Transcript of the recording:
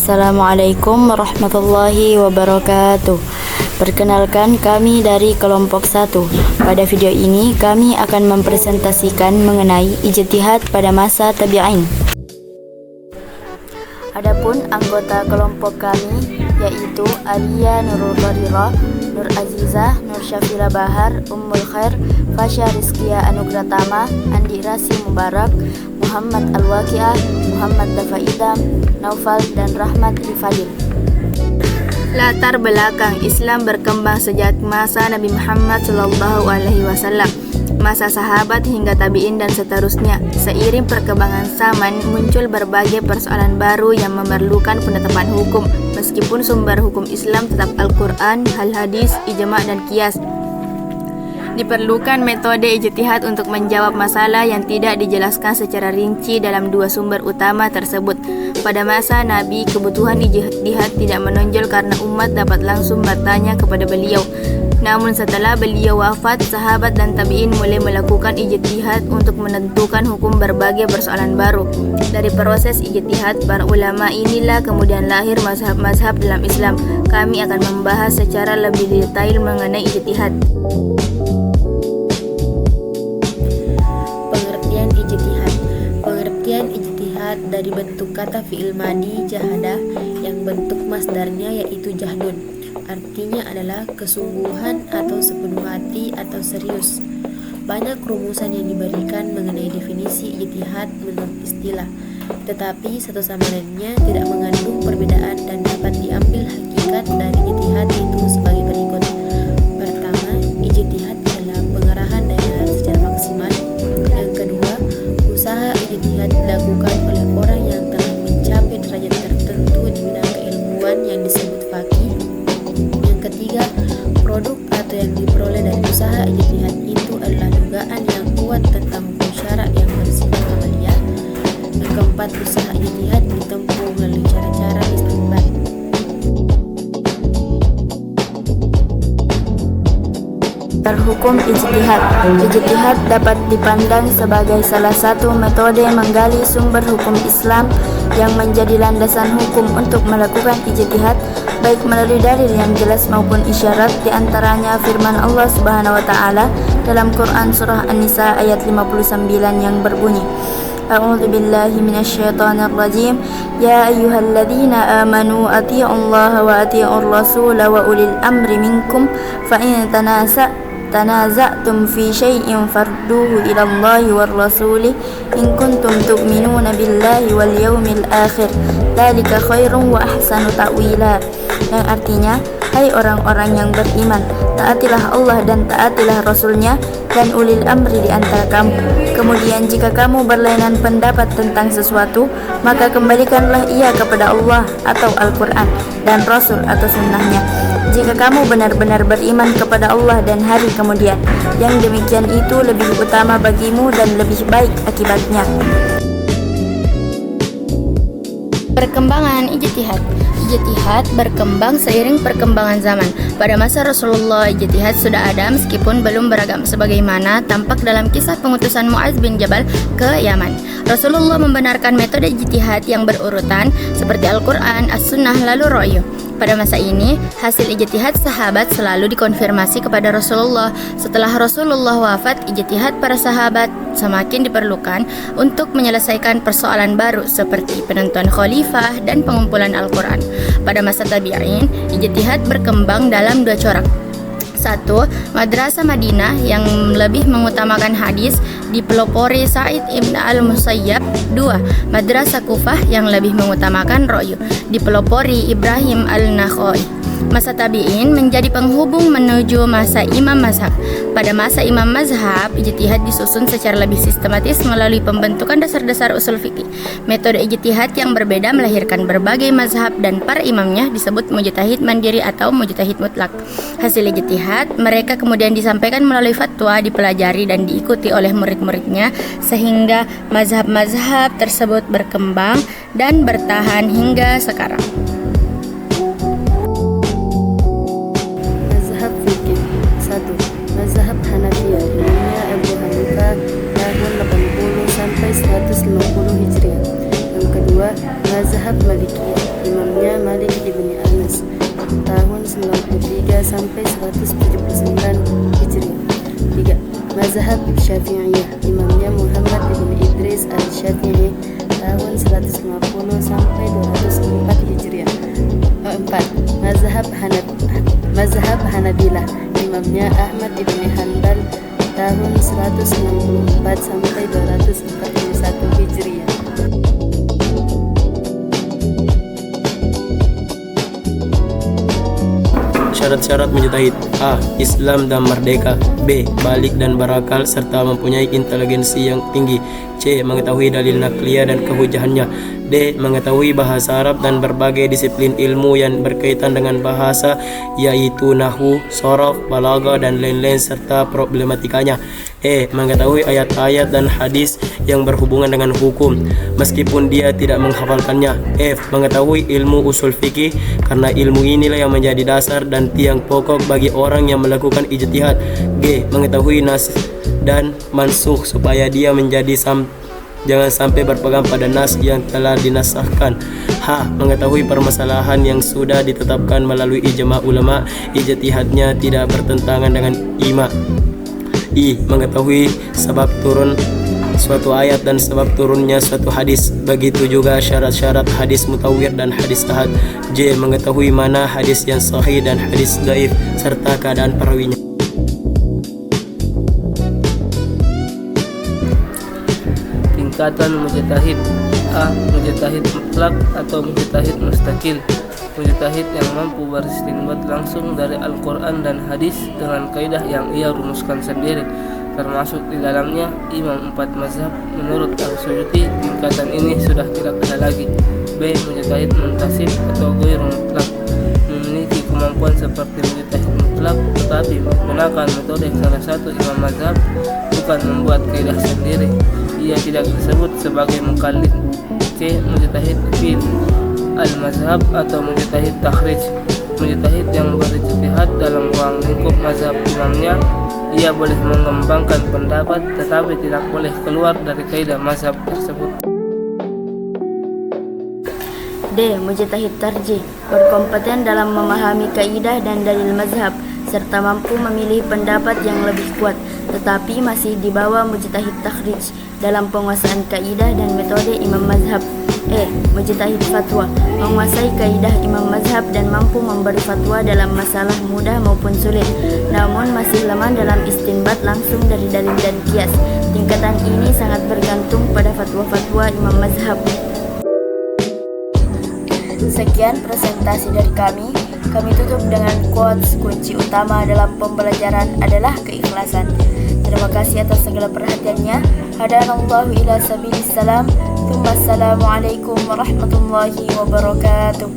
Assalamualaikum warahmatullahi wabarakatuh. Perkenalkan, kami dari kelompok 1. Pada video ini kami akan mempresentasikan mengenai ijtihad pada masa tabi'in. Adapun anggota kelompok kami yaitu Alia Nurul Qarira, Nur Azizah, Nur Syafila Bahar, Ummul Khair, Fasya Rizkia Anugratama, Andi Rasi Mubarak, Muhammad Al-Waqiah, Muhammad Dafa Idam, Naufal, dan Rahmat Rifadil. Latar belakang Islam berkembang sejak masa Nabi Muhammad SAW, masa sahabat hingga tabi'in dan seterusnya. Seiring perkembangan zaman, muncul berbagai persoalan baru yang memerlukan penetapan hukum, meskipun sumber hukum Islam tetap Al-Quran, Al-Hadis, Ijma' dan Qiyas. Diperlukan metode ijtihad untuk menjawab masalah yang tidak dijelaskan secara rinci dalam dua sumber utama tersebut. Pada masa Nabi, kebutuhan ijtihad tidak menonjol karena umat dapat langsung bertanya kepada beliau. Namun setelah beliau wafat, sahabat dan tabi'in mulai melakukan ijtihad untuk menentukan hukum berbagai persoalan baru. Dari proses ijtihad para ulama inilah kemudian lahir mazhab-mazhab dalam Islam. Kami akan membahas secara lebih detail mengenai ijtihad. Pengertian ijtihad dari bentuk kata fi'il madi jahada yang bentuk masdarnya yaitu jahdun. Artinya adalah kesungguhan atau sepenuh hati atau serius. Banyak rumusan yang diberikan mengenai definisi ijtihad menurut istilah, tetapi satu sama lainnya tidak mengandung perbedaan dan dapat diambil hakikat dari ijtihad itu sebagai berikut. Pertama, ijtihad adalah pengarahan daerah secara maksimal. Yang kedua, usaha ijtihad dilakukan oleh orang yang telah mencapai derajat tertentu di bidang keilmuan yang disebut faqih. Yang ketiga, produk atau yang diperoleh dari usaha ijtihad itu adalah dugaan yang kuat tentang hukum syarak yang bersifat amaliyah. Yang keempat, usaha ijtihad ditempuh melalui cara-cara istinbat. Hukum ijtihad. Ijtihad dapat dipandang sebagai salah satu metode menggali sumber hukum Islam yang menjadi landasan hukum untuk melakukan ijtihad, baik melalui dalil yang jelas maupun isyarat. Di antaranya firman Allah Subhanahu wa taala dalam Quran surah An-Nisa ayat 59 yang berbunyi, A'udzu billahi minasyaitonir rajim. Ya ayyuhalladzina amanu athi'ullaha wa athi'ur rasul wa ulil amri minkum fa in tanaza'tum fi syai'in farduhu ila Allahi war rasuli in kuntum tu'minuna billahi wal yawmil akhir. Dzalika khairun wa ahsanu ta'wila. Yang artinya, hai orang-orang yang beriman, taatilah Allah dan taatilah Rasulnya dan ulil amri di antara kamu. Kemudian jika kamu berlainan pendapat tentang sesuatu, maka kembalikanlah ia kepada Allah atau Al-Quran dan Rasul atau sunnahnya. Jika kamu benar-benar beriman kepada Allah dan hari kemudian, yang demikian itu lebih utama bagimu dan lebih baik akibatnya. Perkembangan ijtihad. Ijtihad berkembang seiring perkembangan zaman. Pada masa Rasulullah, ijtihad sudah ada meskipun belum beragam, sebagaimana tampak dalam kisah pengutusan Mu'adz bin Jabal ke Yaman. Rasulullah membenarkan metode ijtihad yang berurutan seperti Al-Quran, As-Sunnah, lalu Ra'yu. Pada masa ini, hasil ijtihad sahabat selalu dikonfirmasi kepada Rasulullah. Setelah Rasulullah wafat, ijtihad para sahabat semakin diperlukan untuk menyelesaikan persoalan baru seperti penentuan khalifah dan pengumpulan Al-Quran. Pada masa tabi'in, ijtihad berkembang dalam dua corak. 1. Madrasah Madinah yang lebih mengutamakan hadis dipelopori Sa'id ibn al-Musayyab. 2. Madrasah Kufah yang lebih mengutamakan Ra'yu dipelopori Ibrahim al-Nakhai. Masa tabi'in menjadi penghubung menuju masa imam mazhab. Pada masa imam mazhab, ijtihad disusun secara lebih sistematis melalui pembentukan dasar-dasar usul fikih. Metode ijtihad yang berbeda melahirkan berbagai mazhab dan para imamnya disebut mujtahid mandiri atau mujtahid mutlak. Hasil ijtihad mereka kemudian disampaikan melalui fatwa, dipelajari dan diikuti oleh murid-muridnya sehingga mazhab-mazhab tersebut berkembang dan bertahan hingga sekarang. Mazhab fikih. 1. Mazhab Hanafiyah, imamnya Abu Hanifah tahun 80 sampai 150 Hijriah. Yang kedua, kedua, mazhab Malikiyah, imamnya Malik ibn Anas, tahun 93 sampai 179 Hijriah. 3. Mazhab Syafi'iyah, imamnya Muhammad ibn Idris al-Syafi'i, tahun 150 sampai 204 Hijriah. 4. Mazhab Hanabilah, imamnya Ahmad ibn Hanbal, tahun 164 sampai 241 Hijriah. Syarat-syarat mujtahid: A. Islam dan merdeka. B. Balik dan berakal serta mempunyai inteligensi yang tinggi. C. Mengetahui dalil nakliyah dan kehujahannya. D. Mengetahui bahasa Arab dan berbagai disiplin ilmu yang berkaitan dengan bahasa, yaitu nahwu, sharaf, balaghah, dan lain-lain serta problematikanya. E. Mengetahui ayat-ayat dan hadis yang berhubungan dengan hukum, meskipun dia tidak menghafalkannya. F. Mengetahui ilmu usul fikih, karena ilmu inilah yang menjadi dasar dan tiang pokok bagi orang yang melakukan ijtihad. G. Mengetahui nas dan mansukh, supaya dia menjadi jangan sampai berpegang pada nas yang telah dinasahkan. H. Mengetahui permasalahan yang sudah ditetapkan melalui ijma' ulama, ijtihadnya tidak bertentangan dengan ijma'. I. Mengetahui sebab turun suatu ayat dan sebab turunnya suatu hadis. Begitu juga syarat-syarat hadis mutawir dan hadis ahad. J. Mengetahui mana hadis yang sahih dan hadis dhaif serta keadaan perawinya. Tingkatan mujtahid: A. Mujtahid mutlak atau mujtahid mustaqil, mujtahid yang mampu beristinbat langsung dari Al-Quran dan hadis dengan kaidah yang ia rumuskan sendiri, termasuk di dalamnya imam 4 mazhab. Menurut Al-Suyuti, tingkatan ini sudah tidak ada lagi. B. Mujtahid muntasib atau ghairu mutlak, memiliki kemampuan seperti mujtahid mutlak tetapi menggunakan metode salah satu imam mazhab, bukan membuat kaidah sendiri. Ia tidak disebut sebagai mukallid. C. Mujtahid fil al-mazhab atau mujtahid takhrij, mujtahid yang berijtihad dalam ruang lingkup mazhab imamnya. Ia boleh mengembangkan pendapat tetapi tidak boleh keluar dari kaidah mazhab tersebut. D. Mujtahid tarjih, berkompeten dalam memahami kaidah dan dalil mazhab serta mampu memilih pendapat yang lebih kuat, tetapi masih di bawah mujtahid takhrij dalam penguasaan kaidah dan metode imam mazhab. E. Mujtahid fatwa, menguasai kaidah imam mazhab dan mampu memberi fatwa dalam masalah mudah maupun sulit, namun masih lemah dalam istinbat langsung dari dalil dan qiyas. Tingkatan ini sangat bergantung pada fatwa-fatwa imam mazhab. Sekian presentasi dari kami. Kami tutup dengan quotes kunci utama dalam pembelajaran adalah keikhlasan. Terima kasih atas segala perhatiannya. Hadanallahu ila sabilis salam. Assalamualaikum warahmatullahi wabarakatuh.